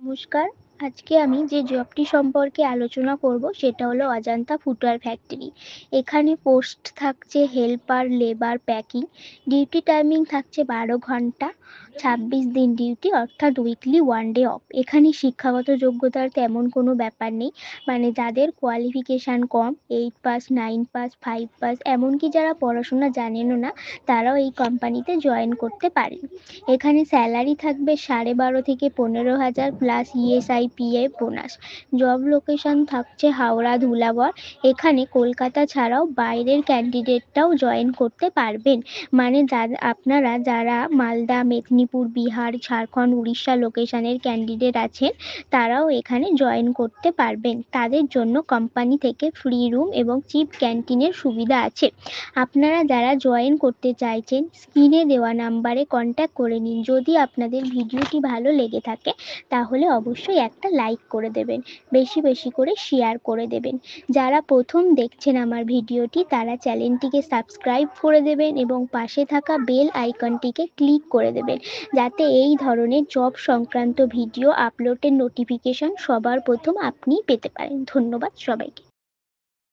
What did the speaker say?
নমস্কার। আজকে আমি যে জবটি সম্পর্কে আলোচনা করব সেটা হলো অজন্তা ফুটওয়্যার ফ্যাক্টরি। এখানে পোস্ট থাকছে helper, labour, packing. Duty timing থাকছে 12 ঘন্টা, 26 দিন ডিউটি অর্থাৎ উইকলি 1 ডে অফ। এখানে শিক্ষাগত যোগ্যতার তেমন কোনো ব্যাপার নেই। মানে যাদের কোয়ালিফিকেশান কম 8 পাস, 9 পাস, 5 পাস এমনকি যারা পড়াশোনা জানেনও না তারাও এই কোম্পানিতে জয়েন করতে পারেন। এখানে স্যালারি থাকবে 12.5 থেকে 15,000 plus ESI PF bonus. Job location থাকছে হাওড়া, ধুলাগড়। এখানে কলকাতা ছাড়াও বাইরের ক্যান্ডিডেটরাও জয়েন করতে পারবেন। মানে আপনারা যারা মালদা, মেদিনীপুর, বিহার, ঝাড়খণ্ড, উড়িষ্যা লোকেশনের ক্যান্ডিডেট আছেন তারাও এখানে জয়েন করতে পারবেন। তাদের জন্য কোম্পানি থেকে ফ্রি রুম এবং চিপ ক্যান্টিনের সুবিধা আছে। আপনারা যারা জয়েন করতে চাইছেন স্ক্রিনে দেওয়া নাম্বারে কন্ট্যাক্ট করে নিন। যদি আপনাদের ভিডিওটি ভালো লেগে থাকে তাহলে অবশ্যই একটা লাইক করে দেবেন, বেশি বেশি করে শেয়ার করে দেবেন। যারা প্রথম দেখছেন আমার ভিডিওটি তারা চ্যানেলটিকে সাবস্ক্রাইব করে দেবেন এবং পাশে থাকা বেল আইকনটিকে ক্লিক করে দেবেন, যাতে এই ধরনের জব সংক্রান্ত ভিডিও আপলোডের নোটিফিকেশন সবার প্রথম আপনিই পেতে পারেন। ধন্যবাদ সবাইকে।